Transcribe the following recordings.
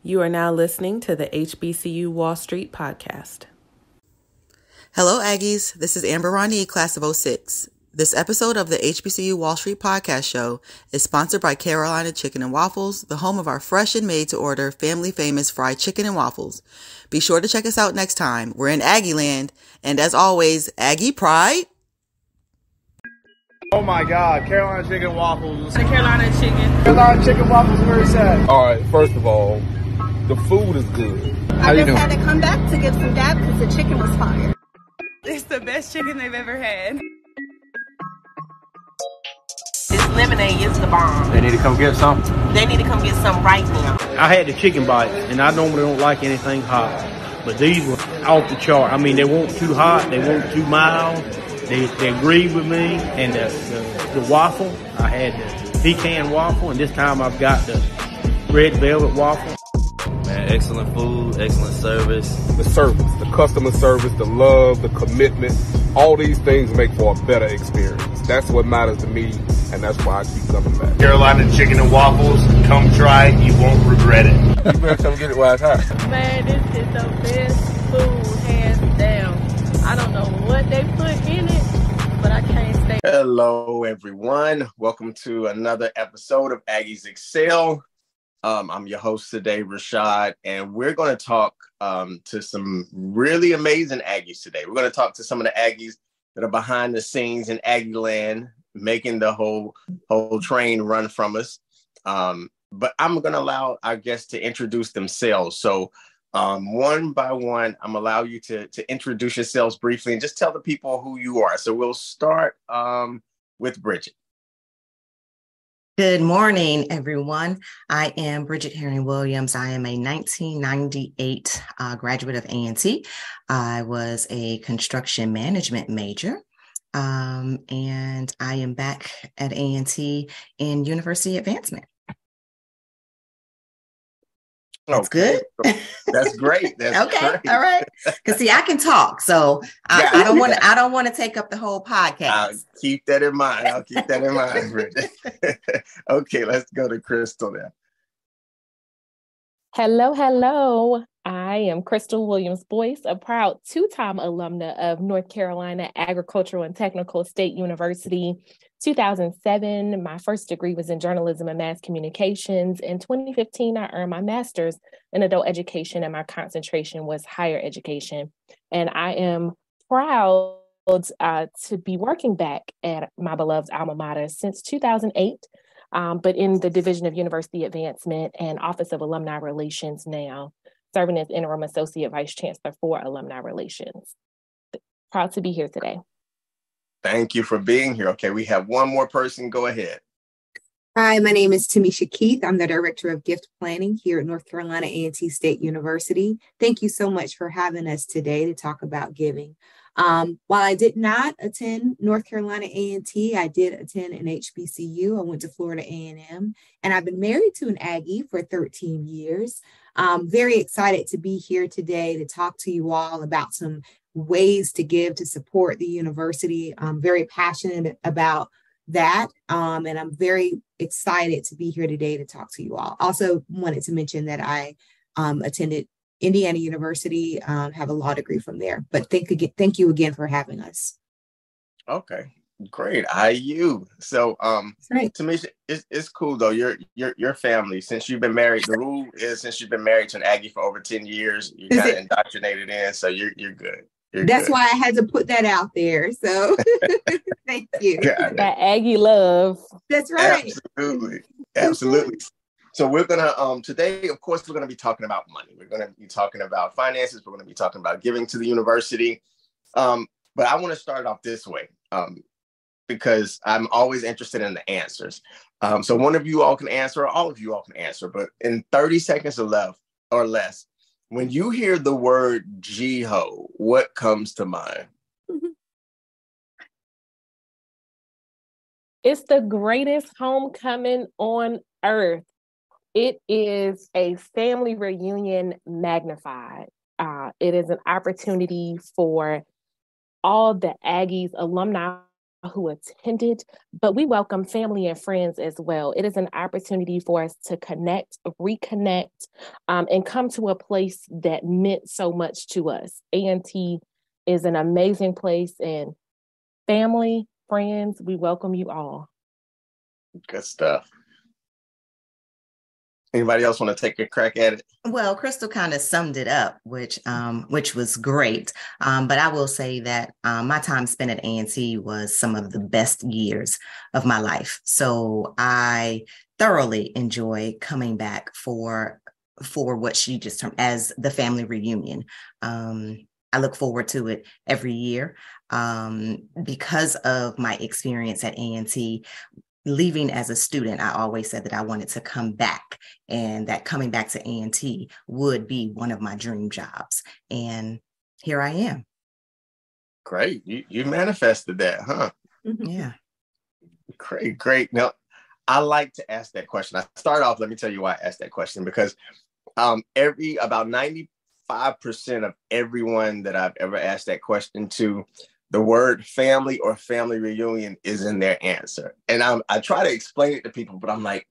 You are now listening to the HBCU Wall Street podcast. Hello, Aggies. This is Amber Ronnie, class of 06. This episode of the HBCU Wall Street podcast show is sponsored by Carolina Chicken and Waffles, the home of our fresh and made-to-order family famous fried chicken and waffles. Be sure to check us out next time. We're in Aggie land, and as always, Aggie pride. Oh my God, Carolina Chicken and Waffles. The Carolina Chicken. Carolina Chicken Waffles, where it's at? All right, first of all, the food is good. I just had to come back to get some dab because the chicken was fire. It's the best chicken they've ever had. This lemonade is the bomb. They need to come get some. They need to come get some right now. I had the chicken bites, and I normally don't like anything hot, but these were off the chart. I mean, they weren't too hot, they weren't too mild. They agreed with me, and the waffle, I had the pecan waffle, and this time I've got the red velvet waffle. Man, excellent food, excellent service. The service, the customer service, the love, the commitment, all these things make for a better experience. That's what matters to me, and that's why I keep coming back. Carolina Chicken and Waffles, come try it, you won't regret it. You better come get it while it's hot. Man, this is the best food, hands down. I don't know what they put in it, but I can't stay. Hello, everyone. Welcome to another episode of Aggies Excel. I'm your host today, Rashad, and we're going to talk to some really amazing Aggies today. We're going to talk to some of the Aggies that are behind the scenes in Aggie land, making the whole train run from us. But I'm going to allow our guests to introduce themselves. So one by one, I'm allow you to introduce yourselves briefly and just tell the people who you are. So we'll start with Bridget. Good morning, everyone. I am Bridget Herring-Williams. I am a 1998 graduate of A&T. I was a construction management major, and I am back at A&T in university advancement. That's good. That's great. That's okay. Great. All right. Because see, I can talk, so I don't want to take up the whole podcast. I'll keep that in mind. Bridget. Okay, let's go to Crystal now. Hello. I am Crystal Williams-Boyce, a proud two-time alumna of North Carolina Agricultural and Technical State University. 2007, my first degree was in journalism and mass communications. In 2015, I earned my master's in adult education, and my concentration was higher education. And I am proud to be working back at my beloved alma mater since 2008, but in the Division of University Advancement and Office of Alumni Relations now, serving as Interim Associate Vice Chancellor for Alumni Relations. Proud to be here today. Thank you for being here. Okay, we have one more person. Go ahead. Hi, my name is Tamisha Keith. I'm the Director of Gift Planning here at North Carolina A&T State University. Thank you so much for having us today to talk about giving. While I did not attend North Carolina A&T, I did attend an HBCU. I went to Florida A&M, and I've been married to an Aggie for 13 years. I'm very excited to be here today to talk to you all about some ways to give to support the university. I'm very passionate about that, and I'm very excited to be here today to talk to you all. Also wanted to mention that I attended Indiana University, have a law degree from there. But thank you again for having us. Okay, great. IU. So, right. Tamisha, it's cool though. Your family, since you've been married, the rule is since you've been married to an Aggie for over 10 years, you're kind of indoctrinated in, so you're good. That's why I had to put that out there. So thank you. That Aggie love. That's right. Absolutely. So we're gonna today, of course, we're gonna be talking about money. We're gonna be talking about finances. We're gonna be talking about giving to the university. But I want to start off this way because I'm always interested in the answers. So one of you all can answer, or all of you all can answer. But in 30 seconds or less, when you hear the word GHO, what comes to mind? It's the greatest homecoming on earth. It is a family reunion magnified. It is an opportunity for all the Aggies, alumni who attended, but we welcome family and friends as well. It is an opportunity for us to connect, reconnect, and come to a place that meant so much to us. A&T is an amazing place, and family, friends, we welcome you all. Good stuff. Anybody else want to take a crack at it? Well, Crystal kind of summed it up, which was great. But I will say that my time spent at A&T was some of the best years of my life. So I thoroughly enjoy coming back for what she just termed as the family reunion. I look forward to it every year because of my experience at A&T. Leaving as a student, I always said that I wanted to come back, and that coming back to A&T would be one of my dream jobs. And here I am. Great. You manifested that, huh? Yeah. Great. Now, I like to ask that question. I start off, let me tell you why I asked that question, because about 95% of everyone that I've ever asked that question to, the word family or family reunion is in their answer. And I try to explain it to people, but I'm like,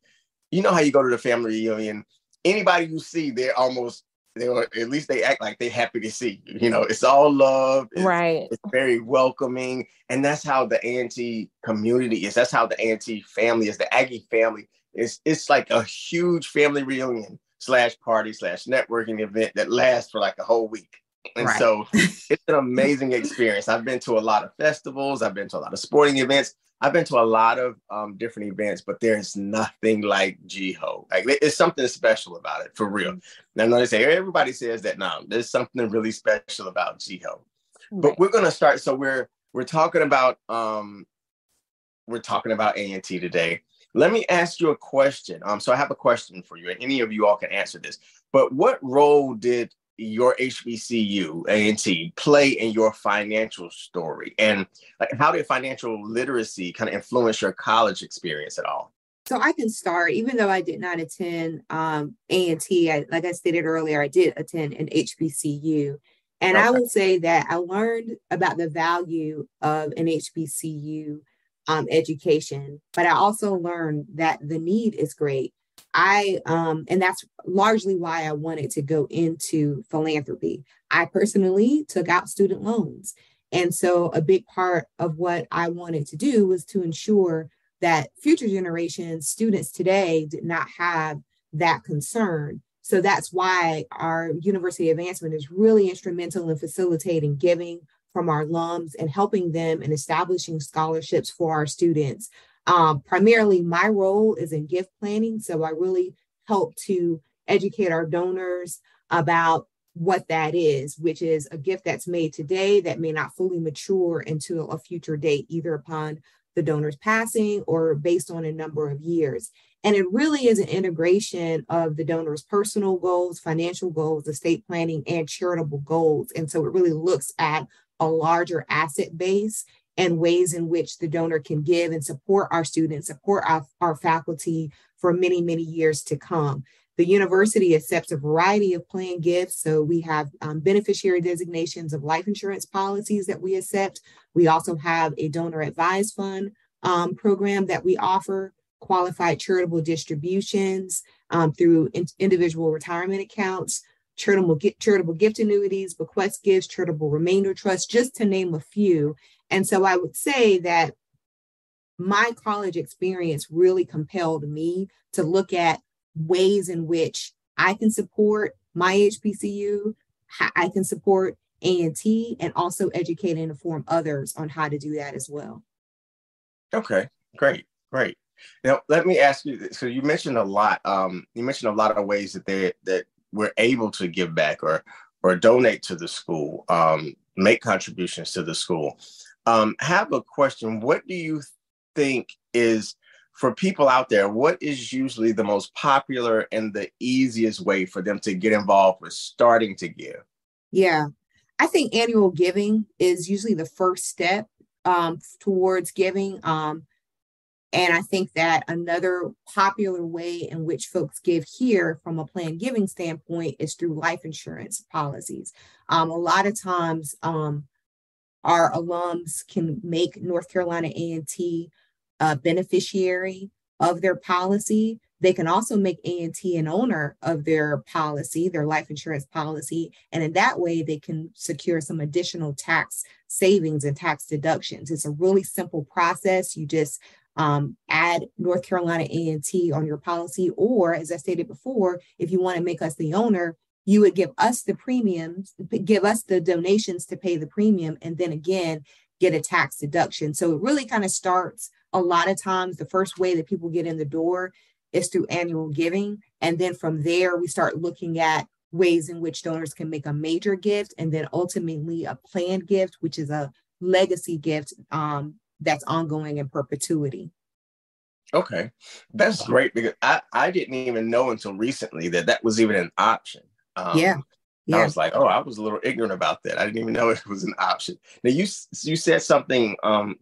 you know how you go to the family reunion, anybody you see, at least they act like they're happy to see you. You know, it's all love. It's very welcoming. And that's how the A&T community is. That's how the A&T family is. The Aggie family is. It's like a huge family reunion / party / networking event that lasts for like a whole week. And so it's an amazing experience. I've been to a lot of festivals. I've been to a lot of sporting events. I've been to a lot of different events, but there's nothing like GHO. Like, it's something special about it, for real. And I know they say, everybody says that now. There's something really special about GHO. But we're going to start. So we're talking about A&T today. Let me ask you a question. So I have a question for you, and any of you all can answer this. But what role did your HBCU, A&T, play in your financial story? And how did financial literacy kind of influence your college experience at all? So I can start, even though I did not attend A&T, like I stated earlier, I did attend an HBCU. And I will say that I learned about the value of an HBCU education, but I also learned that the need is great. And that's largely why I wanted to go into philanthropy. I personally took out student loans. And so a big part of what I wanted to do was to ensure that future generations, students today, did not have that concern. So that's why our university advancement is really instrumental in facilitating giving from our alums and helping them in establishing scholarships for our students. Primarily, my role is in gift planning. So I really help to educate our donors about what that is, which is a gift that's made today that may not fully mature until a future date, either upon the donor's passing or based on a number of years. And it really is an integration of the donor's personal goals, financial goals, estate planning, and charitable goals. And so it really looks at a larger asset base and ways in which the donor can give and support our students, support our faculty for many, many years to come. The university accepts a variety of planned gifts. So we have beneficiary designations of life insurance policies that we accept. We also have a donor advised fund program that we offer, qualified charitable distributions through individual retirement accounts, charitable gift annuities, bequest gifts, charitable remainder trusts, just to name a few. And so I would say that my college experience really compelled me to look at ways in which I can support my HBCU, how I can support A&T, and also educate and inform others on how to do that as well. Okay, great. Now, let me ask you this. So you mentioned a lot. You mentioned a lot of ways that we're able to give back or donate to the school, make contributions to the school. Have a question. What do you think is, for people out there, what is usually the most popular and the easiest way for them to get involved with starting to give? Yeah, I think annual giving is usually the first step towards giving. And I think that another popular way in which folks give here from a planned giving standpoint is through life insurance policies. A lot of times, our alums can make North Carolina A&T a beneficiary of their policy. They can also make A&T an owner of their policy, their life insurance policy. And in that way, they can secure some additional tax savings and tax deductions. It's a really simple process. You just add North Carolina A&T on your policy, or as I stated before, if you want to make us the owner, you would give us the premiums, give us the donations to pay the premium, and then again, get a tax deduction. So it really kind of starts a lot of times. The first way that people get in the door is through annual giving. And then from there, we start looking at ways in which donors can make a major gift, and then ultimately a planned gift, which is a legacy gift that's ongoing in perpetuity. Okay, that's great, because I didn't even know until recently that was even an option. Yeah. I was like, oh, I was a little ignorant about that. I didn't even know it was an option. Now, you said something,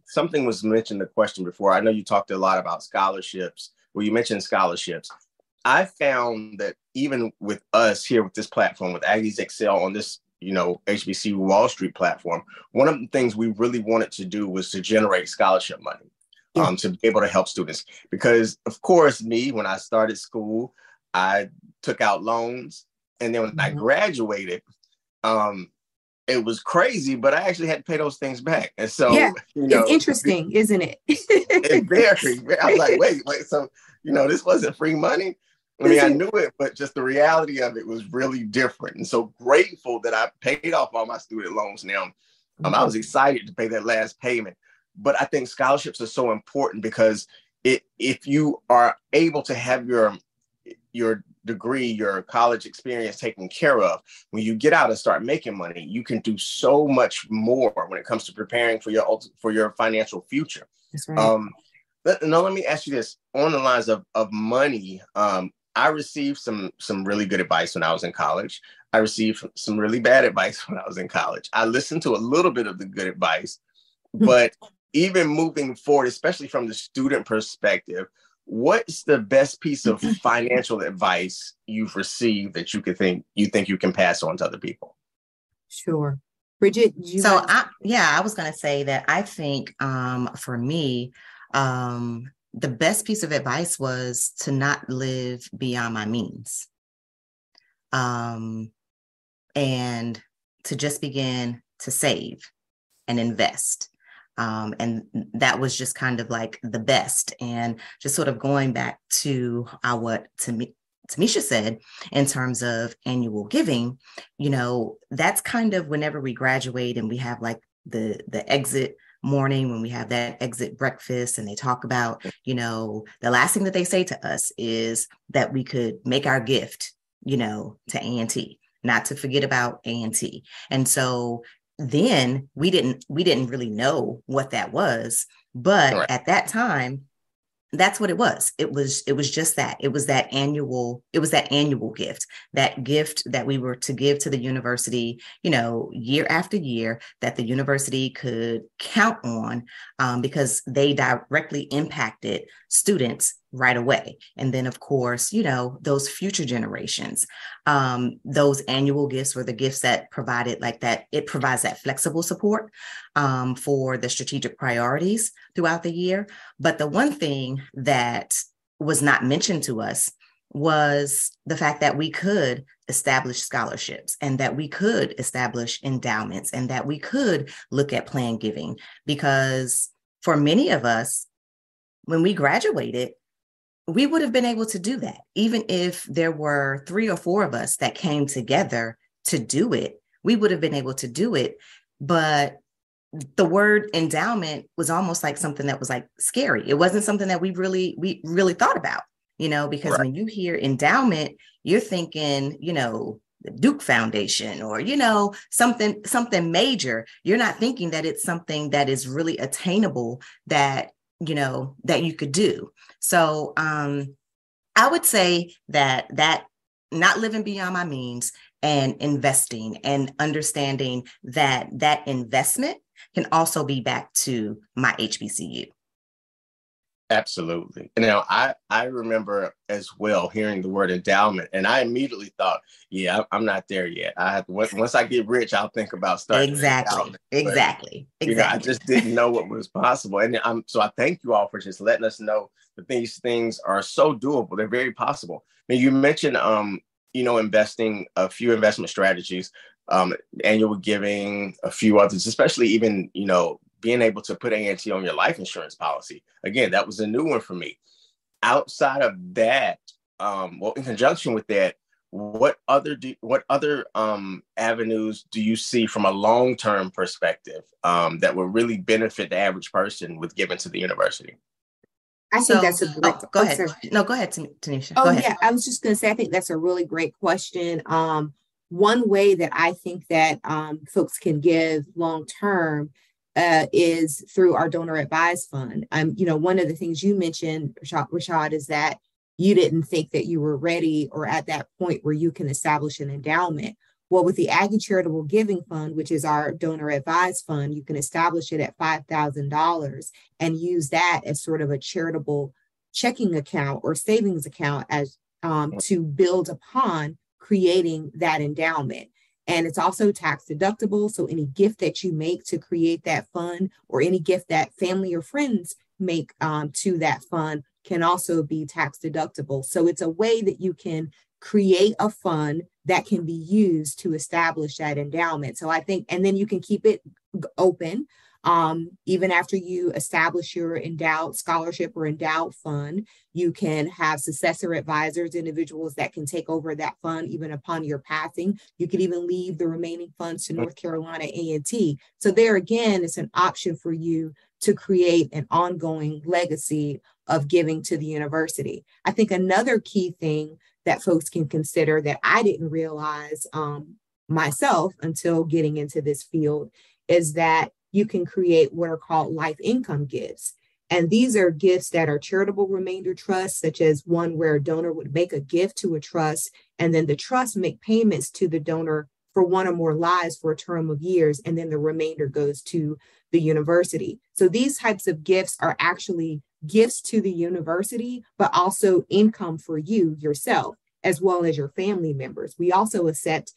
something was mentioned in the question before. I know you talked a lot about scholarships. Well, you mentioned scholarships. I found that even with us here with this platform, with Aggies Excel on this, HBCU Wall Street platform, one of the things we really wanted to do was to generate scholarship money to be able to help students. Because, of course, when I started school, I took out loans. And then when I graduated, it was crazy, but I actually had to pay those things back. And so, it's interesting, isn't it? It's very, I was like, wait, so, this wasn't free money. I mean, I knew it, but just the reality of it was really different. And so grateful that I paid off all my student loans now. I was excited to pay that last payment. But I think scholarships are so important because if you are able to have your degree, your college experience taken care of, when you get out and start making money, you can do so much more when it comes to preparing for your financial future. That's right. Now, let me ask you this. On the lines of money, I received some really good advice when I was in college. I received some really bad advice when I was in college. I listened to a little bit of the good advice, but even moving forward, especially from the student perspective, what's the best piece of financial advice you've received that you think you can pass on to other people? Sure. Bridget, I was going to say that I think for me, the best piece of advice was to not live beyond my means, and to just begin to save and invest. And that was just kind of like the best. And just sort of going back to what Tamisha said in terms of annual giving, that's kind of whenever we graduate and we have like the exit morning, when we have that exit breakfast, and they talk about, the last thing that they say to us is that we could make our gift, to A&T, not to forget about A&T. And so then we didn't really know what that was, but at that time, that's what it was. It was just that. It was that annual gift, that gift that we were to give to the university, year after year, that the university could count on because they directly impacted students right away. And then, of course, those future generations, those annual gifts were the gifts that provided like that. It provides that flexible support for the strategic priorities throughout the year. But the one thing that was not mentioned to us was the fact that we could establish scholarships and that we could establish endowments and that we could look at planned giving. Because for many of us, when we graduated, we would have been able to do that. Even if there were 3 or 4 of us that came together to do it, we would have been able to do it. But the word endowment was almost like something that was like scary. It wasn't something that we really thought about, because when you hear endowment, you're thinking, the Duke Foundation or, something major. You're not thinking that it's something that is really attainable that you could do. So I would say that not living beyond my means and investing and understanding that investment can also be back to my HBCU. Absolutely. Now, I remember as well hearing the word endowment, and I immediately thought, yeah, I'm not there yet. I have to, once I get rich, I'll think about starting an endowment. But, I just didn't know what was possible. And so I thank you all for just letting us know that these things are so doable. They're very possible. Now, you mentioned, investing, a few investment strategies, annual giving, a few others, especially even, being able to put A&T on your life insurance policy. Again, that was a new one for me. Outside of that, in conjunction with that, what other avenues do you see from a long-term perspective that will really benefit the average person with giving to the university? I think that's a great. Go ahead. No, go ahead, Tanisha. Go ahead. Yeah, I was just going to say, I think that's a really great question. One way that I think that folks can give long-term is through our donor advised fund. One of the things you mentioned, Rashad, is that you didn't think that you were ready or at that point where you can establish an endowment. Well, with the Aggie Charitable Giving Fund, which is our donor advised fund, you can establish it at $5,000 and use that as sort of a charitable checking account or savings account as to build upon creating that endowment. And it's also tax deductible. So any gift that you make to create that fund or any gift that family or friends make to that fund can also be tax deductible. So it's a way that you can create a fund that can be used to establish that endowment. So I think, and then you can keep it open. Even after you establish your endowed scholarship or endowed fund, you can have successor advisors, individuals that can take over that fund even upon your passing. You could even leave the remaining funds to North Carolina A&T. So there again, it's an option for you to create an ongoing legacy of giving to the university. I think another key thing that folks can consider that I didn't realize myself until getting into this field is that you can create what are called life income gifts. And these are gifts that are charitable remainder trusts, such as one where a donor would make a gift to a trust, and then the trust make payments to the donor for one or more lives for a term of years, and then the remainder goes to the university. So these types of gifts are actually gifts to the university, but also income for you yourself, as well as your family members. We also accept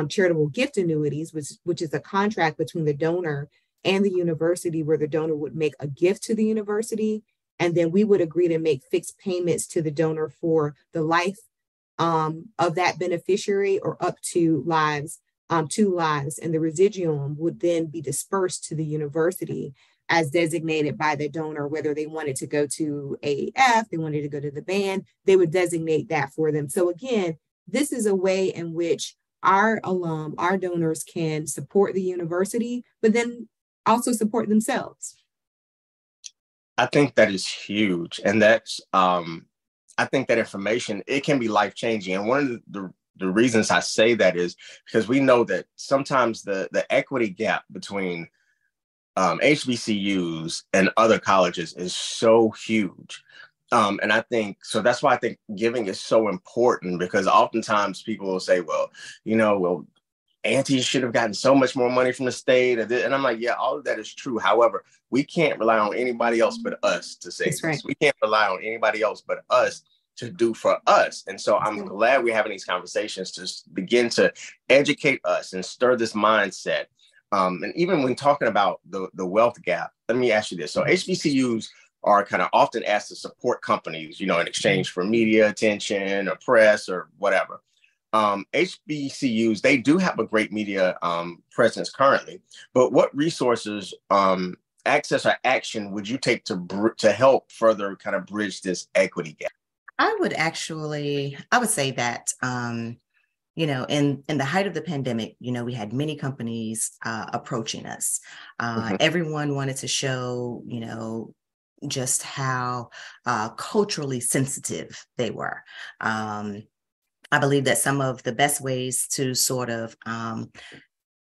charitable gift annuities, which is a contract between the donor and the university where the donor would make a gift to the university. And then we would agree to make fixed payments to the donor for the life of that beneficiary or up to lives, 2 lives. And the residuum would then be dispersed to the university as designated by the donor, whether they wanted to go to AAF, they wanted to go to the band, they would designate that for them. So again, this is a way in which our donors can support the university, but then also support themselves. I think that is huge. And that's, I think that information, it can be life-changing. And one of the reasons I say that is because we know that sometimes the equity gap between HBCUs and other colleges is so huge. And I think, so that's why I think giving is so important, because oftentimes people will say, well, A&T should have gotten so much more money from the state. And I'm like, yeah, all of that is true. However, we can't rely on anybody else but us to say this. Right. We can't rely on anybody else but us to do for us. And so I'm glad we're having these conversations to begin to educate us and stir this mindset. And even when talking about the wealth gap, let me ask you this. So HBCUs are kind of often asked to support companies, in exchange for media attention or press or whatever. HBCUs, they do have a great media presence currently, but what resources, access or action would you take to help further kind of bridge this equity gap? I would say that, in the height of the pandemic, we had many companies approaching us. Everyone wanted to show, just how culturally sensitive they were. I believe that some of the best ways to sort of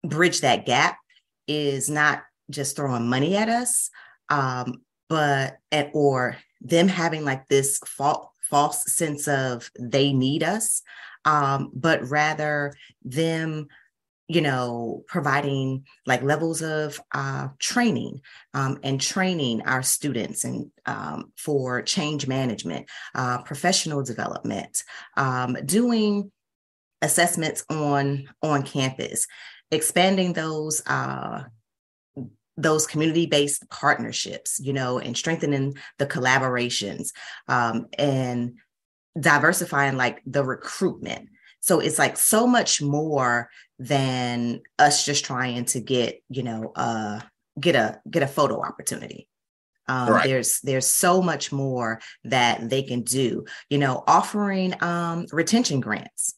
bridge that gap is not just throwing money at us, or them having like this false sense of they need us, but rather them providing like levels of training and training our students and for change management, professional development, doing assessments on campus, expanding those community-based partnerships, and strengthening the collaborations, and diversifying like the recruitment. So it's like so much more than us just trying to get a photo opportunity. Right. There's so much more that they can do, offering retention grants,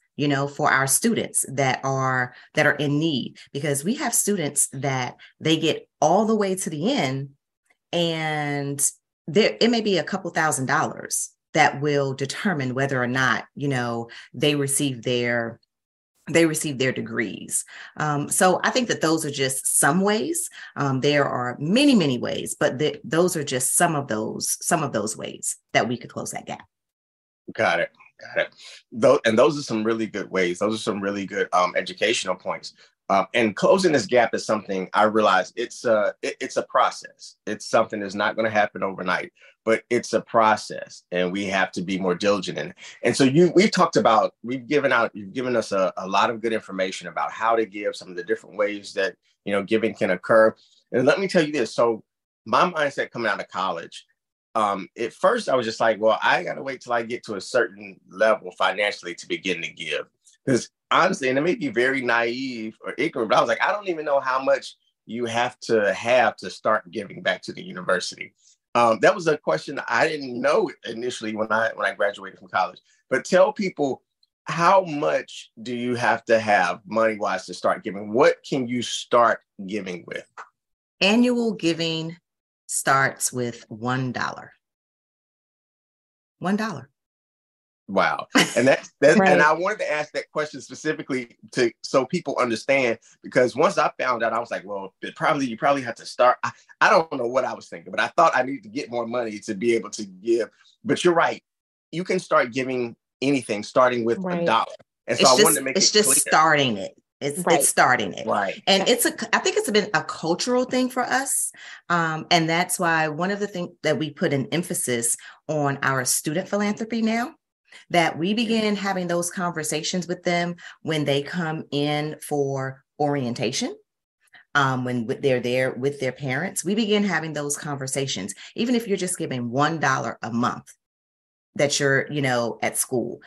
for our students that are in need, because we have students that they get all the way to the end, and it may be a couple $1,000s that will determine whether or not, they receive their degrees. So I think that those are just some ways. There are many, many ways, but those are just some of those ways that we could close that gap. Got it. And those are some really good ways. Those are some really good educational points. And closing this gap is something I realize it's a process. It's something that's not going to happen overnight, but it's a process, and we have to be more diligent in it. And so you've given us a lot of good information about how to give, some of the different ways that, giving can occur. And let me tell you this. So my mindset coming out of college, at first I was just like, well, I got to wait till I get to a certain level financially to begin to give. Because honestly, and it may be very naive or ignorant, but I was like, I don't even know how much you have to start giving back to the university. That was a question I didn't know initially when I graduated from college. But tell people, how much do you have to have money-wise to start giving? What can you start giving with? Annual giving starts with $1. $1. Wow. And that's right. And I wanted to ask that question specifically so people understand, because once I found out, I was like, well, you probably have to start. I don't know what I was thinking, but I thought I needed to get more money to be able to give. But you're right. You can start giving anything starting with $1. And so I wanted to make it clear. Starting it. It's starting it. Right. And I think it's been a cultural thing for us. And that's why one of the things that we put an emphasis on our student philanthropy now, that we begin having those conversations with them when they come in for orientation, when they're there with their parents. We begin having those conversations, even if you're just giving $1 a month that you're, at school.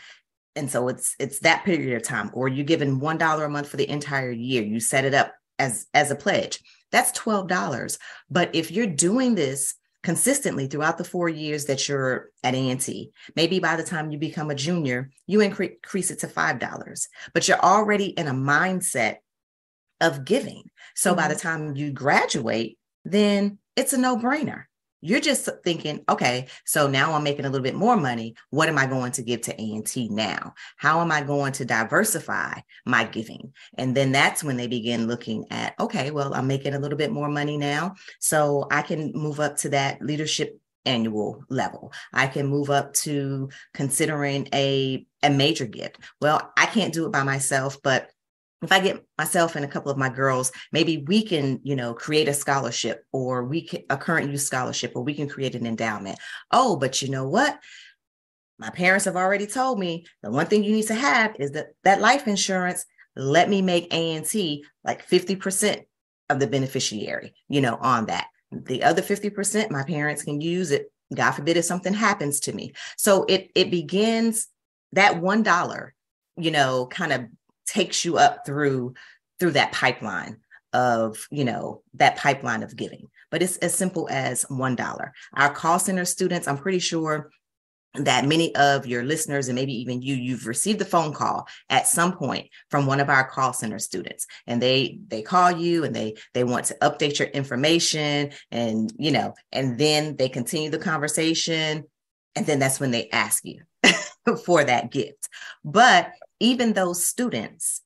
And so it's that period of time, or you're giving $1 a month for the entire year. You set it up as a pledge. That's $12. But if you're doing this consistently throughout the 4 years that you're at A&T, maybe by the time you become a junior, you increase it to $5, but you're already in a mindset of giving. So by the time you graduate, then it's a no-brainer. You're just thinking, okay, so now I'm making a little bit more money. What am I going to give to A&T now? How am I going to diversify my giving? And then that's when they begin looking at, okay, well, I'm making a little bit more money now, so I can move up to that leadership annual level. I can move up to considering a major gift. Well, I can't do it by myself, but if I get myself and a couple of my girls, maybe we can, create a scholarship, or a current youth scholarship, or we can create an endowment. Oh, but you know what? My parents have already told me the one thing you need to have is that life insurance. Let me make A&T like 50% of the beneficiary, on that. The other 50%, my parents can use it. God forbid if something happens to me. So it begins, that $1, kind of takes you up through that pipeline of, giving. But it's as simple as $1. Our call center students, I'm pretty sure that many of your listeners, and maybe even you've received a phone call at some point from one of our call center students, and they call you and they want to update your information, and, and then they continue the conversation. And then that's when they ask you for that gift. But even those students,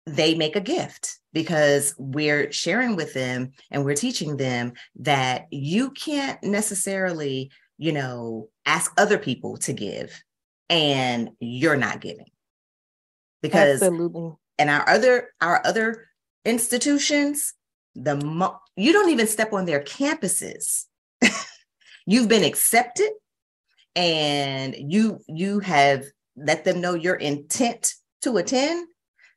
they make a gift, because we're sharing with them and we're teaching them that you can't necessarily, ask other people to give and you're not giving. Because absolutely. And our other institutions, you don't even step on their campuses. You've been accepted, and you have let them know your intent to attend.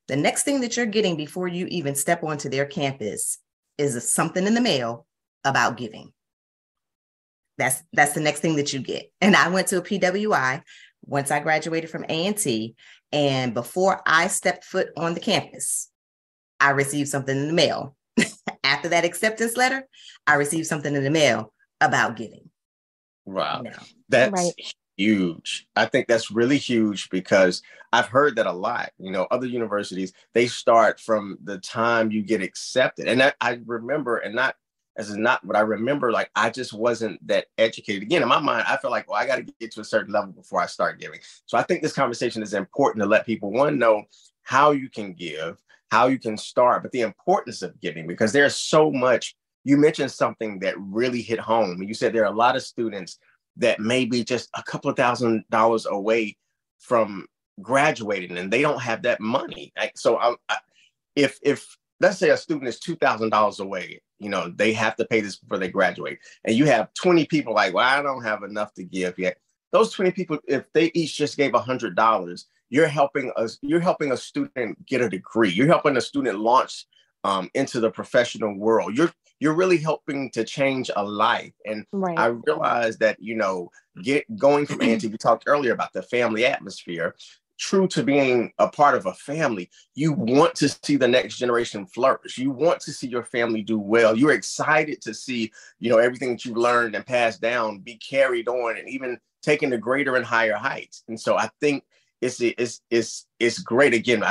The next thing that you're getting before you even step onto their campus is something in the mail about giving. That's the next thing that you get. And I went to a PWI once I graduated from A&T, and before I stepped foot on the campus, I received something in the mail. After that acceptance letter, I received something in the mail about giving. Wow. That's huge. I think that's really huge, because I've heard that a lot. Other universities, they start from the time you get accepted. And I remember, and not what I remember, like, I just wasn't that educated. Again, in my mind, I feel like, well, I got to get to a certain level before I start giving. So I think this conversation is important to let people, one, know how you can give, how you can start, but the importance of giving, because there's so much. You mentioned something that really hit home. You said there are a lot of students that may be just a couple of $1,000s away from graduating, and they don't have that money. So if let's say a student is $2,000 away, they have to pay this before they graduate, and you have 20 people like, well, I don't have enough to give yet. Those 20 people, if they each just gave $100, you're helping a student get a degree. You're helping a student launch into the professional world. You're really helping to change a life. And I realized that, going from A&T, we talked earlier about the family atmosphere. True to being a part of a family, you want to see the next generation flourish. You want to see your family do well. You're excited to see, everything that you've learned and passed down be carried on and even taken to greater and higher heights. And so I think it's great. Again,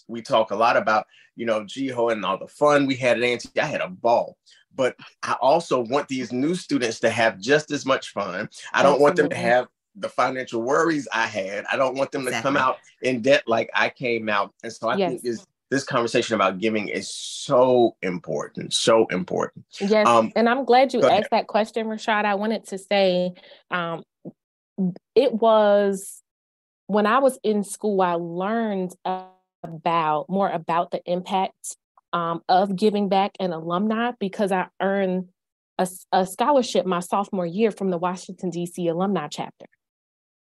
we talk a lot about, GEHO and all the fun we had at A&T. I had a ball, but I also want these new students to have just as much fun. I don't want them to have the financial worries I had. I don't want them to come out in debt like I came out. And so I think this conversation about giving is so important, so important. Yes, and I'm glad you asked that question, Rashad. I wanted to say, it was when I was in school, I learned more about the impact of giving back and alumni, because I earned a scholarship my sophomore year from the Washington, D.C. alumni chapter.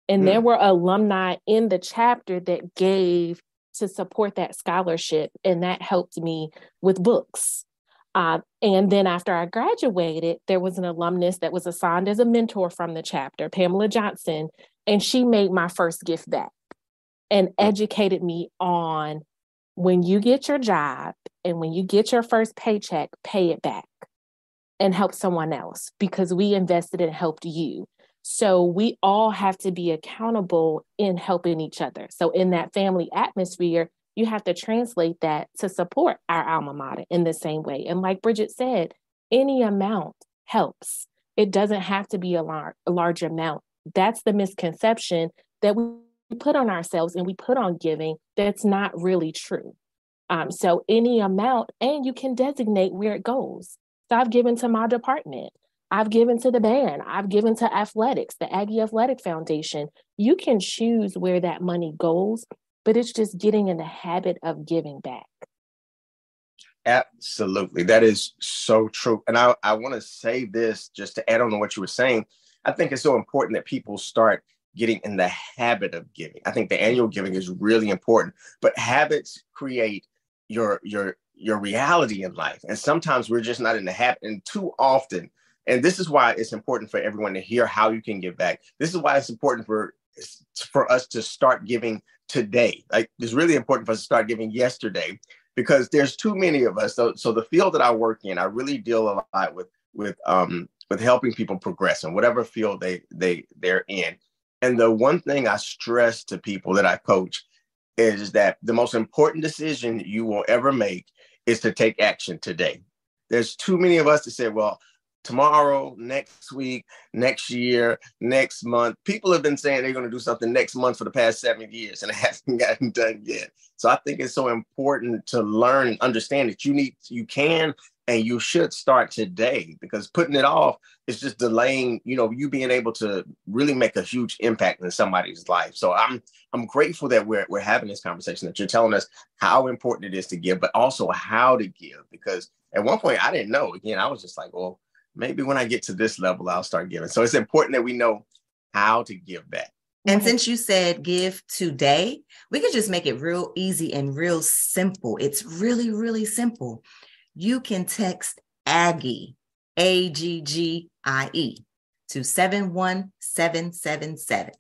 And there were alumni in the chapter that gave to support that scholarship, and that helped me with books. And then after I graduated, there was an alumnus that was assigned as a mentor from the chapter, Pamela Johnson, and she made my first gift back and educated me on, when you get your job and when you get your first paycheck, pay it back and help someone else, because we invested and helped you. So we all have to be accountable in helping each other. So in that family atmosphere, you have to translate that to support our alma mater in the same way. And like Bridget said, any amount helps. It doesn't have to be a large amount. That's the misconception that we put on ourselves and we put on giving. That's not really true. So any amount, and you can designate where it goes. So I've given to my department. I've given to the band. I've given to athletics, the Aggie Athletic Foundation. You can choose where that money goes, but it's just getting in the habit of giving back. Absolutely. That is so true. And I want to say this just to add on to what you were saying. I think it's so important that people start getting in the habit of giving. I think the annual giving is really important, but habits create your reality in life. And sometimes we're just not in the habit. And too often, and this is why it's important for everyone to hear how you can give back. This is why it's important for us to start giving today. Like, it's really important for us to start giving yesterday, because there's too many of us. So the field that I work in, I really deal a lot with helping people progress in whatever field they're in. And the one thing I stress to people that I coach is that the most important decision you will ever make is to take action today. There's too many of us that say, well, tomorrow, next week, next year, next month. People have been saying they're going to do something next month for the past 7 years, and it hasn't gotten done yet. So I think it's so important to learn and understand that you can And you should start today, because putting it off is just delaying, you being able to really make a huge impact in somebody's life. So I'm grateful that we're having this conversation, that you're telling us how important it is to give, but also how to give. Because at one point I didn't know. Again, I was just like, well, maybe when I get to this level, I'll start giving. So it's important that we know how to give back. And since you said give today, we could just make it real easy and real simple. It's really, really simple. You can text Aggie, Aggie, to 71777.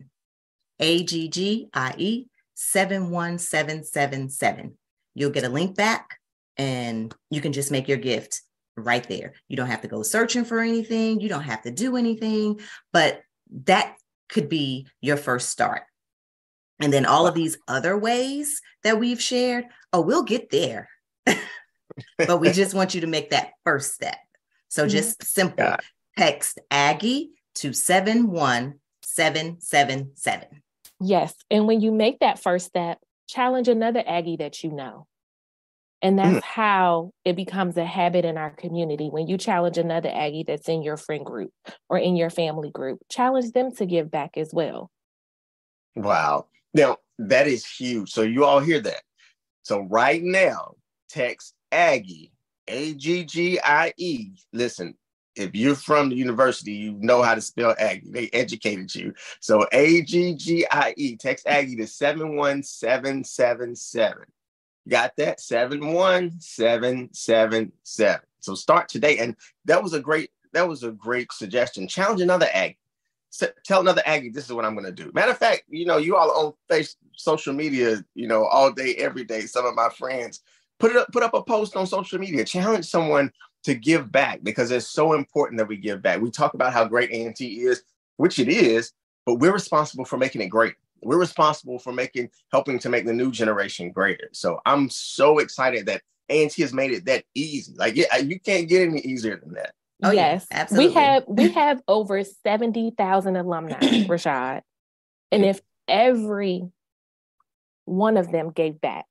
Aggie, 71777. You'll get a link back and you can just make your gift right there. You don't have to go searching for anything. You don't have to do anything, but that could be your first start. And then all of these other ways that we've shared, we'll get there. But we just want you to make that first step. So just simple. Text Aggie to 71777. Yes. And when you make that first step, challenge another Aggie that you know. And that's how it becomes a habit in our community. When you challenge another Aggie that's in your friend group or in your family group, challenge them to give back as well. Wow. Now, that is huge. So you all hear that. So right now, text Aggie, Aggie. Listen, if you're from the university, you know how to spell Aggie. They educated you. So Aggie, text Aggie to 71777. Got that? 71777. So start today. And that was a great suggestion. Challenge another Aggie. Tell another Aggie, this is what I'm going to do. Matter of fact, you all on social media, all day, every day. Some of my friends put up a post on social media. Challenge someone to give back, because it's so important that we give back. We talk about how great A&T is, which it is, but we're responsible for making it great. We're responsible for helping to make the new generation greater. So I'm so excited that A&T has made it that easy. Like, you can't get any easier than that. Oh yes, absolutely. We have over 70,000 alumni, Rashad. And if every one of them gave back,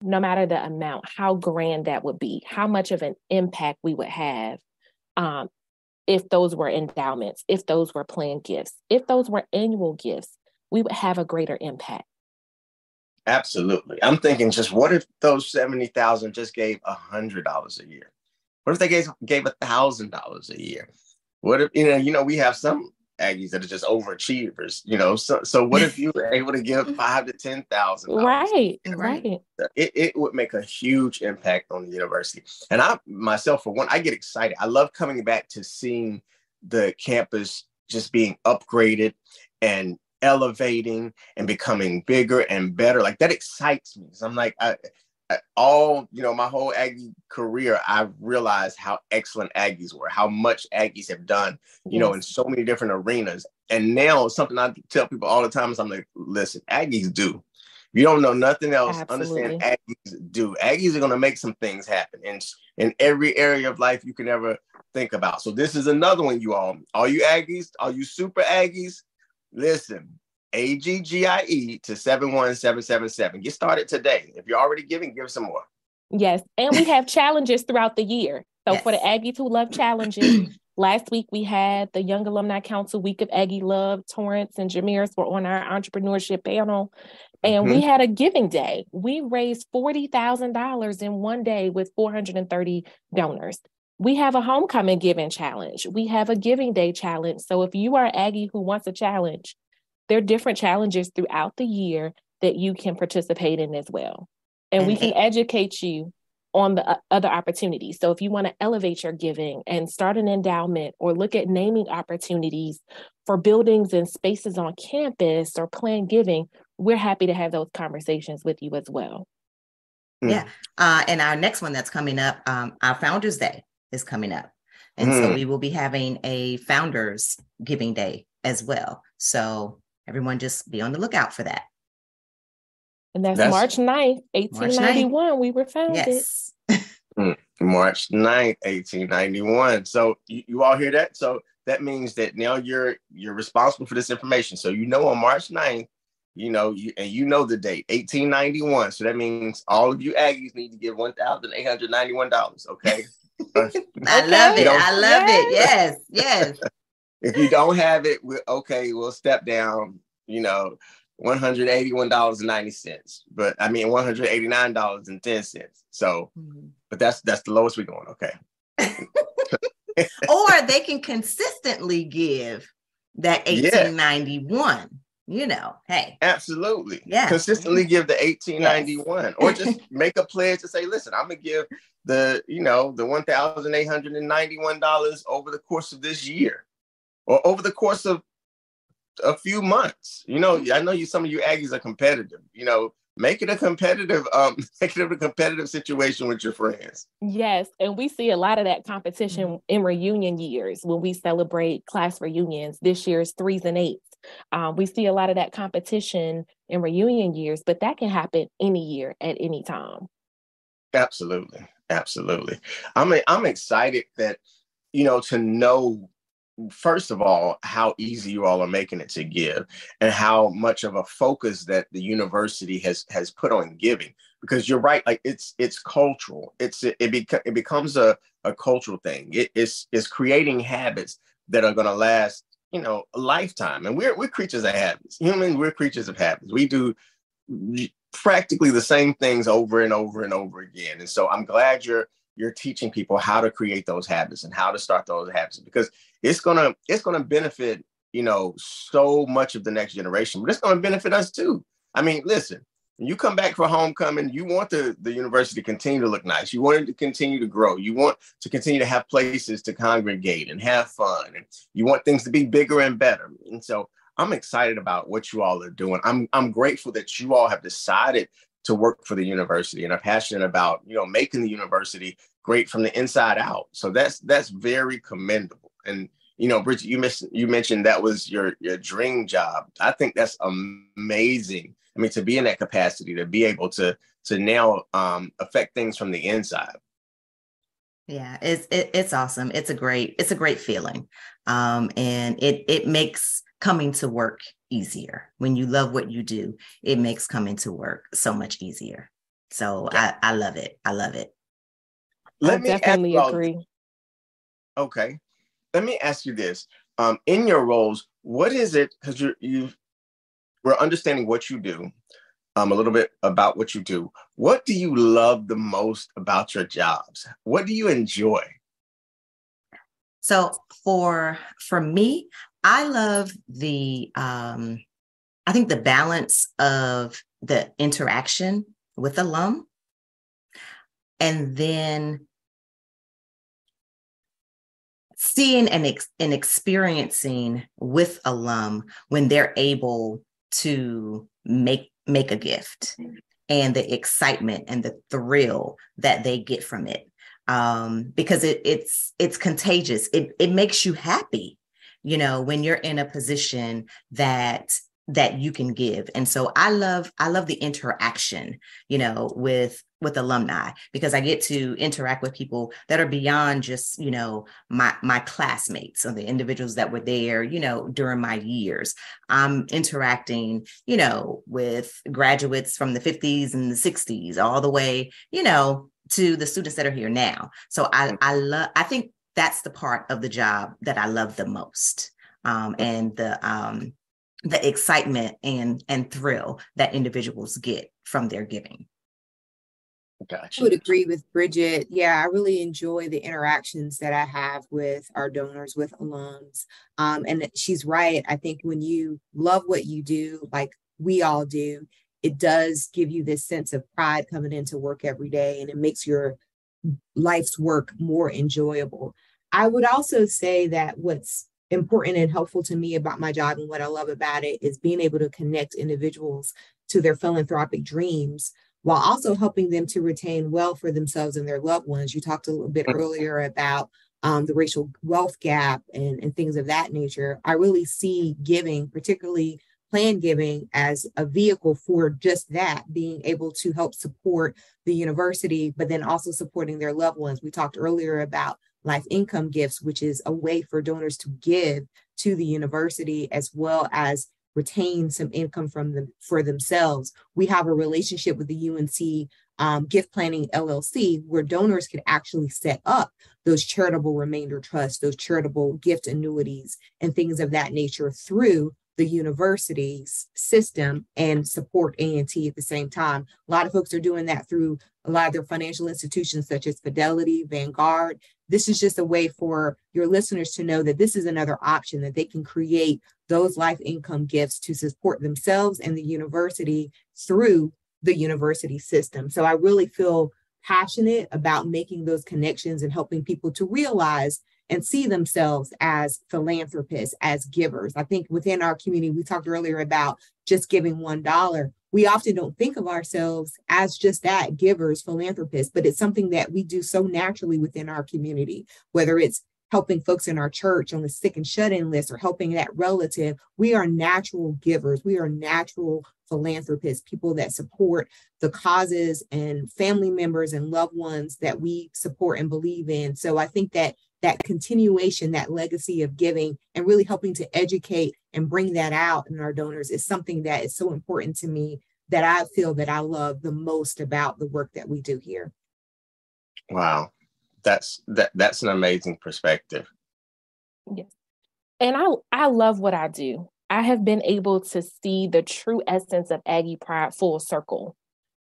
no matter the amount, how grand that would be, how much of an impact we would have if those were endowments, if those were planned gifts, if those were annual gifts, we would have a greater impact. Absolutely. I'm thinking, just what if those 70,000 just gave $100 a year? What if they gave $1,000 a year? What if, we have some Aggies that are just overachievers, so what if you were able to give $5,000 to $10,000? Right. It would make a huge impact on the university. And I myself, for one, I get excited. I love coming back to seeing the campus just being upgraded and elevating and becoming bigger and better. Like, that excites me. So I'm like, my whole Aggie career, I've realized how excellent Aggies were, how much Aggies have done, in so many different arenas. And now something I tell people all the time is, I'm like, listen, Aggies do. If you don't know nothing else, Understand Aggies do. Aggies are going to make some things happen in every area of life you can ever think about. So this is another one, you all you Aggies, all you super Aggies, listen. Aggie to 71777. Get started today. If you're already giving, give some more. Yes. And we have challenges throughout the year. So for the Aggies who love challenges, last week we had the Young Alumni Council Week of Aggie Love. Torrance and Jameris were on our entrepreneurship panel. And we had a giving day. We raised $40,000 in one day with 430 donors. We have a homecoming giving challenge. We have a giving day challenge. So if you are an Aggie who wants a challenge, there are different challenges throughout the year that you can participate in as well. And we can educate you on the other opportunities. So if you want to elevate your giving and start an endowment or look at naming opportunities for buildings and spaces on campus or plan giving, we're happy to have those conversations with you as well. Yeah. And our next one that's coming up, our Founders Day is coming up. And so we will be having a Founders Giving Day as well. So everyone just be on the lookout for that. And that's March 9th, 1891. We were founded. Yes. March 9th, 1891. So you all hear that? So that means that now you're responsible for this information. So on March 9th, you know the date, 1891. So that means all of you Aggies need to give $1,891. Okay. I love it. I love it. Yes, yes. If you don't have it, we'll step down, $181.90. But I mean $189.10. So, but that's the lowest we're going. Okay. Or they can consistently give that $18.91. Hey. Absolutely. Yeah. Consistently give the $18.91. Yes. Or just make a pledge to say, listen, I'm gonna give the $1,891 over the course of this year, or over the course of a few months. I know some of you Aggies are competitive. Make it a competitive situation with your friends. Yes, and we see a lot of that competition in reunion years when we celebrate class reunions. This year's 3s and 8s. We see a lot of that competition in reunion years, but that can happen any year at any time. Absolutely, absolutely. I'm excited that to know, first of all, how easy you all are making it to give, and how much of a focus that the university has put on giving. Because you're right, like it's cultural. It becomes a cultural thing. It's creating habits that are going to last a lifetime. And we're creatures of habits. Humans, we're creatures of habits. We do practically the same things over and over and over again. And so I'm glad you're teaching people how to create those habits and how to start those habits, because it's gonna benefit so much of the next generation, but it's gonna benefit us too. I mean, listen, when you come back for homecoming, you want the university to continue to look nice. You want it to continue to grow. You want to continue to have places to congregate and have fun, and you want things to be bigger and better. And so I'm excited about what you all are doing. I'm grateful that you all have decided to work for the university and are passionate about making the university great from the inside out. So that's very commendable. And Bridget, you mentioned that was your dream job. I think that's amazing. I mean, to be in that capacity, to be able to now affect things from the inside. Yeah, it's awesome. It's a great feeling. And it makes coming to work easier. When you love what you do, it makes coming to work so much easier. So yeah. I love it. I love it. I definitely agree. Okay. Let me ask you this. In your roles, what is it, because we're understanding what you do, a little bit about what you do. What do you love the most about your jobs? What do you enjoy? So for me, I love I think the balance of the interaction with alum, and then seeing and experiencing with alum when they're able to make a gift, and the excitement and the thrill that they get from it. Because it's contagious. It makes you happy, when you're in a position that you can give. And so I love the interaction, with alumni, because I get to interact with people that are beyond just, my classmates or the individuals that were there, during my years. I'm interacting, with graduates from the 50s and the 60s, all the way, to the students that are here now. So I think that's the part of the job that I love the most. And the excitement and thrill that individuals get from their giving. Gotcha. I would agree with Bridget. Yeah, I really enjoy the interactions that I have with our donors, with alums. And she's right. I think when you love what you do, like we all do, it does give you this sense of pride coming into work every day, and it makes your life's work more enjoyable. I would also say that what's important and helpful to me about my job, and what I love about it, is being able to connect individuals to their philanthropic dreams, while also helping them to retain wealth for themselves and their loved ones. You talked a little bit earlier about the racial wealth gap and things of that nature. I really see giving, particularly planned giving, as a vehicle for just that, being able to help support the university, but then also supporting their loved ones. We talked earlier about life income gifts, which is a way for donors to give to the university as well as retain some income for themselves. We have a relationship with the UNC Gift Planning LLC, where donors could actually set up those charitable remainder trusts, those charitable gift annuities, and things of that nature through the university's system and support A&T at the same time. A lot of folks are doing that through a lot of their financial institutions such as Fidelity, Vanguard. This is just a way for your listeners to know that this is another option, that they can create those life income gifts to support themselves and the university through the university system. So I really feel passionate about making those connections and helping people to realize and see themselves as philanthropists, as givers. I think within our community, we talked earlier about just giving $1. We often don't think of ourselves as just that, givers, philanthropists, but it's something that we do so naturally within our community, whether it's helping folks in our church on the sick and shut-in list or helping that relative. We are natural givers. We are natural philanthropists, people that support the causes and family members and loved ones that we support and believe in. So I think that continuation, that legacy of giving and really helping to educate and bring that out in our donors is something that is so important to me, that I feel that I love the most about the work that we do here. Wow. That's an amazing perspective. Yes. And I love what I do. I have been able to see the true essence of Aggie Pride full circle,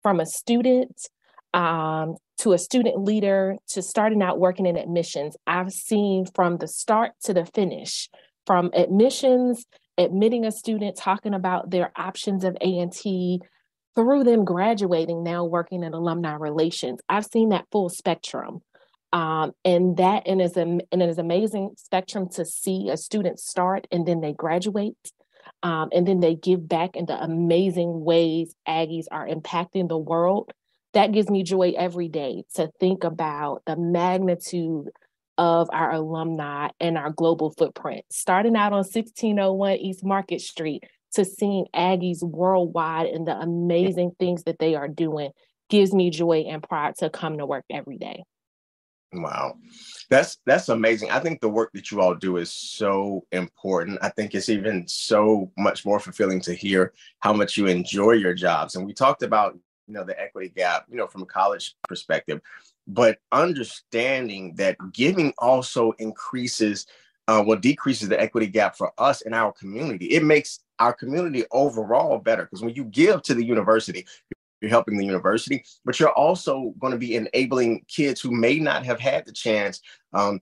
from a student to a student leader to starting out working in admissions. I've seen from the start to the finish, from admissions, admitting a student, talking about their options of A&T, through them graduating, now working in alumni relations. I've seen that full spectrum. And it is an amazing spectrum to see a student start and then they graduate, and then they give back in the amazing ways Aggies are impacting the world. That gives me joy every day to think about the magnitude of our alumni and our global footprint, starting out on 1601 East Market Street to seeing Aggies worldwide and the amazing things that they are doing gives me joy and pride to come to work every day. Wow. That's amazing. I think the work that you all do is so important. I think it's even so much more fulfilling to hear how much you enjoy your jobs. And we talked about, the equity gap, from a college perspective, but understanding that giving also decreases the equity gap for us in our community. It makes our community overall better, because when you give to the university, you're helping the university, but you're also going to be enabling kids who may not have had the chance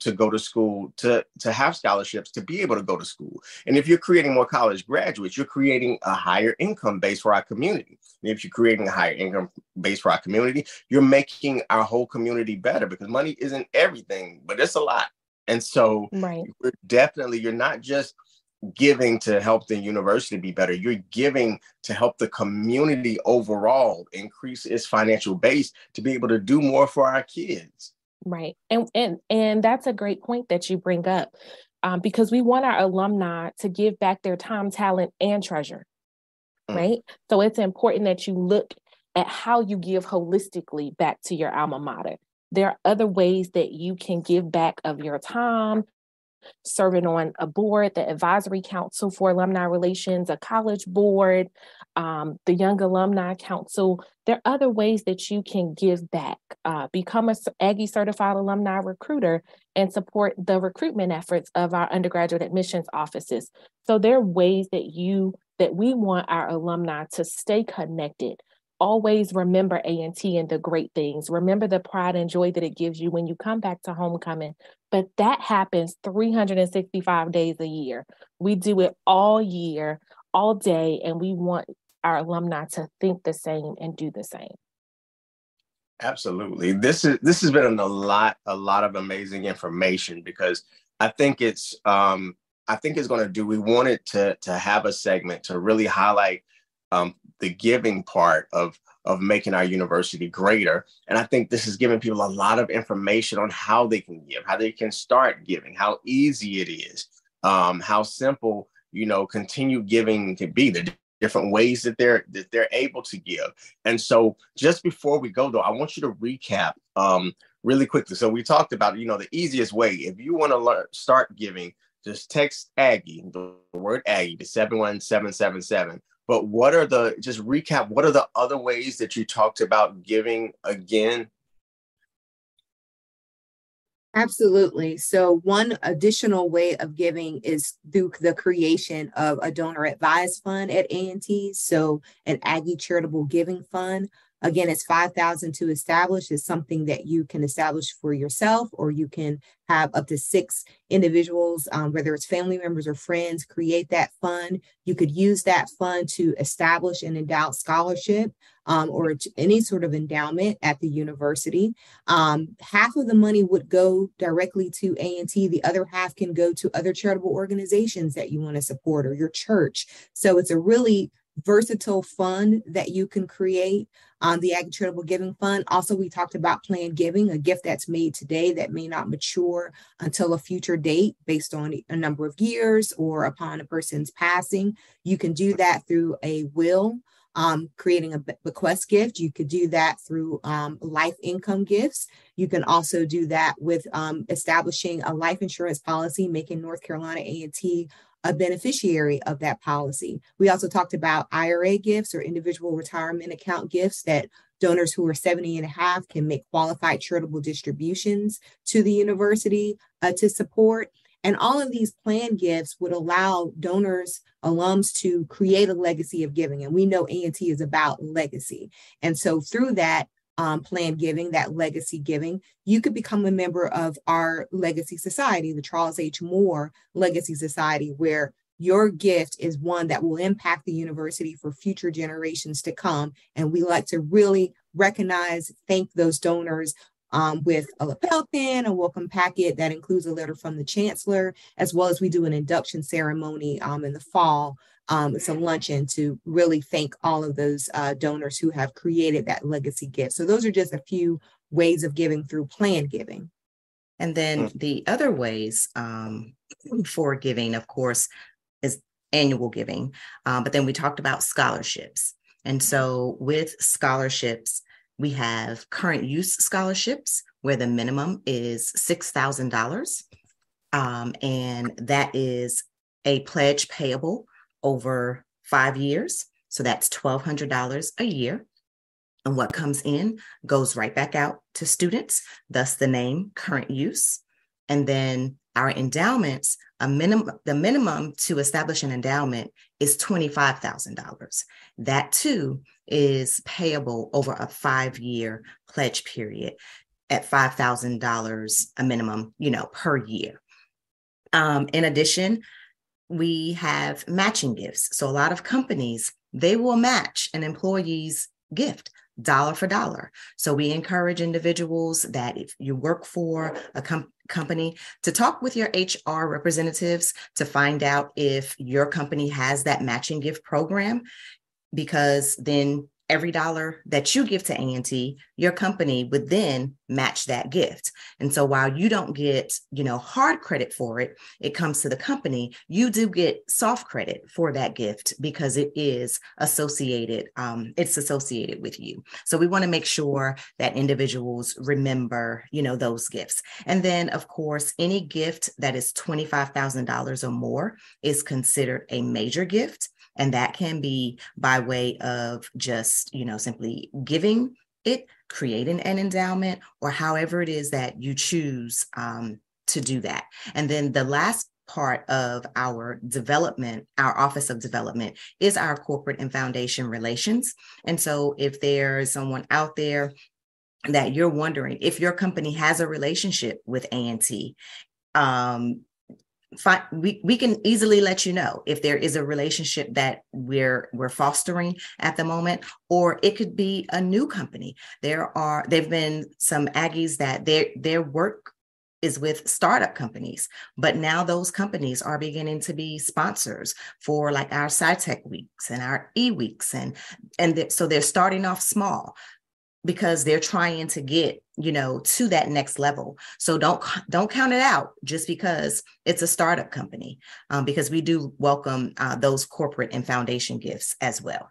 to go to school, to have scholarships, to be able to go to school. And if you're creating more college graduates, you're creating a higher income base for our community. And if you're creating a higher income base for our community, you're making our whole community better, because money isn't everything, but it's a lot. And so you're not just giving to help the university be better. You're giving to help the community overall increase its financial base to be able to do more for our kids. Right. And that's a great point that you bring up, because we want our alumni to give back their time, talent, and treasure. Right. So it's important that you look at how you give holistically back to your alma mater. There are other ways that you can give back of your time, serving on a board, the advisory council for alumni relations, a college board, the Young Alumni Council. There are other ways that you can give back. Become a Aggie certified alumni recruiter and support the recruitment efforts of our undergraduate admissions offices. So there are ways that we want our alumni to stay connected. Always remember A&T and the great things. Remember the pride and joy that it gives you when you come back to homecoming. But that happens 365 days a year. We do it all year, all day, and we want our alumni to think the same and do the same. Absolutely. This has been a lot of amazing information, because I think it's going to do. We wanted to have a segment to really highlight the giving part of making our university greater. And I think this is giving people a lot of information on how they can give, how they can start giving, how easy it is, how simple, continued giving can be, the different ways that they're able to give. And so just before we go, though, I want you to recap really quickly. So we talked about, the easiest way, if you want to start giving, just text Aggie, the word Aggie, to 71777. But just recap, what are the other ways that you talked about giving again? Absolutely. So one additional way of giving is through the creation of a donor advised fund at A&T. So an Aggie charitable giving fund. Again, it's $5,000 to establish. It's something that you can establish for yourself, or you can have up to 6 individuals, whether it's family members or friends, create that fund. You could use that fund to establish an endowed scholarship or any sort of endowment at the university. Half of the money would go directly to A&T. The other half can go to other charitable organizations that you want to support or your church. So it's a really versatile fund that you can create. The Aggie Charitable Giving Fund. Also, we talked about planned giving, a gift that's made today that may not mature until a future date based on a number of years or upon a person's passing. You can do that through a will, creating a bequest gift. You could do that through life income gifts. You can also do that with establishing a life insurance policy, making North Carolina A&T a beneficiary of that policy. We also talked about IRA gifts or individual retirement account gifts that donors who are 70 and a half can make qualified charitable distributions to the university to support. And all of these planned gifts would allow donors, alums to create a legacy of giving. And we know A&T is about legacy. And so through that, planned giving, that legacy giving, you could become a member of our legacy society, the Charles H. Moore Legacy Society, where your gift is one that will impact the university for future generations to come. And we like to really recognize, thank those donors with a lapel pin, a welcome packet that includes a letter from the chancellor, as well as we do an induction ceremony in the fall. It's a luncheon to really thank all of those donors who have created that legacy gift. So those are just a few ways of giving through planned giving. And then the other ways for giving, of course, is annual giving. But then we talked about scholarships. And so with scholarships, we have current use scholarships where the minimum is $6,000. And that is a pledge payable over 5 years. So that's $1,200 a year. And what comes in goes right back out to students, thus the name current use. And then our endowments, the minimum to establish an endowment is $25,000. That too is payable over a 5-year pledge period at $5,000 a minimum, per year. In addition, we have matching gifts. So a lot of companies, they will match an employee's gift dollar for dollar. So we encourage individuals that if you work for a company to talk with your HR representatives to find out if your company has that matching gift program, because then every dollar that you give to A&T, your company would then match that gift. And so while you don't get, hard credit for it, it comes to the company, you do get soft credit for that gift because it is associated, it's associated with you. So we want to make sure that individuals remember, those gifts. And then of course, any gift that is $25,000 or more is considered a major gift. And that can be by way of just, simply giving it, creating an endowment, or however it is that you choose to do that. And then the last part of our development, our Office of Development, is our corporate and foundation relations. And so if there's someone out there that you're wondering if your company has a relationship with A&T, we can easily let you know if there is a relationship that we're fostering at the moment, or it could be a new company. There've been some Aggies that their work is with startup companies, but now those companies are beginning to be sponsors for like our SciTech weeks and our e-weeks, and so they're starting off small because they're trying to get, to that next level. So don't count it out just because it's a startup company, because we do welcome those corporate and foundation gifts as well.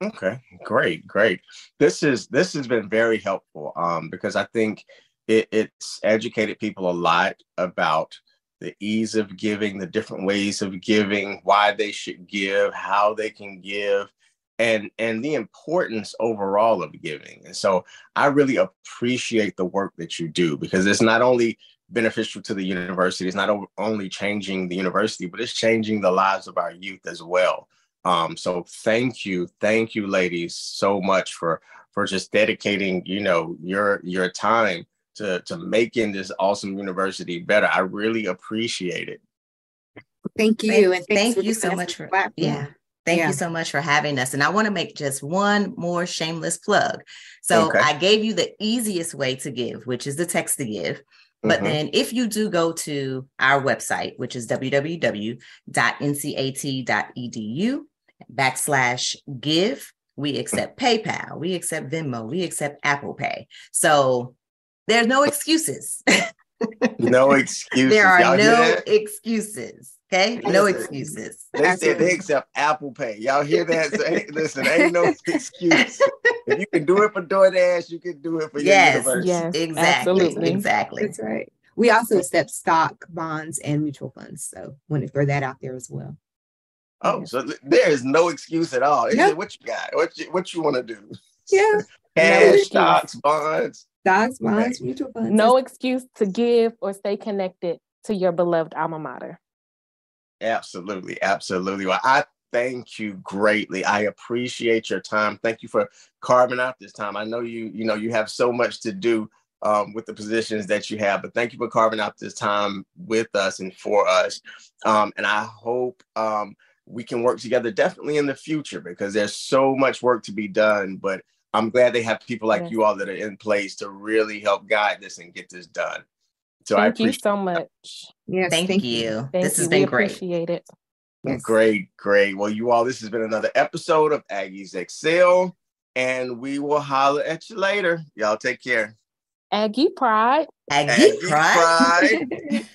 Okay, great. This has been very helpful because I think it's educated people a lot about the ease of giving, the different ways of giving, why they should give, how they can give, and the importance overall of giving. And so I really appreciate the work that you do, because it's not only beneficial to the university, it's not only changing the university, but it's changing the lives of our youth as well. So thank you, ladies, so much for just dedicating, your time to making this awesome university better. I really appreciate it. Thank you. And thank you so much for Thank you so much for having us. And I want to make just one more shameless plug. So I gave you the easiest way to give, which is the text to give. But then if you do go to our website, which is www.ncat.edu/give, we accept PayPal, we accept Venmo, we accept Apple Pay. So there's no excuses. No excuses. There are no excuses. Okay? No excuses. They said they accept Apple Pay. Y'all hear that? So, listen, ain't no excuse. If you can do it for DoorDash, you can do it for your university. Yes, exactly. Absolutely. Exactly. That's right. We also accept stock, bonds, and mutual funds. So want to throw that out there as well. Oh, so there is no excuse at all. Yep. What you got? What you want to do? Yeah. Cash, stocks, bonds. Stocks, bonds, mutual funds. No excuse to give or stay connected to your beloved alma mater. Absolutely. Absolutely. Well, I thank you greatly. I appreciate your time. Thank you for carving out this time. I know you have so much to do with the positions that you have, but thank you for carving out this time with us and for us. And I hope we can work together definitely in the future, because there's so much work to be done, but I'm glad they have people like you all that are in place to really help guide this and get this done. So thank you so much. Yes, thank you. This has been great. Appreciate it. Yes. Great. Well, you all, this has been another episode of Aggies Excel, and we will holler at you later. Y'all take care. Aggie Pride. Aggie Pride.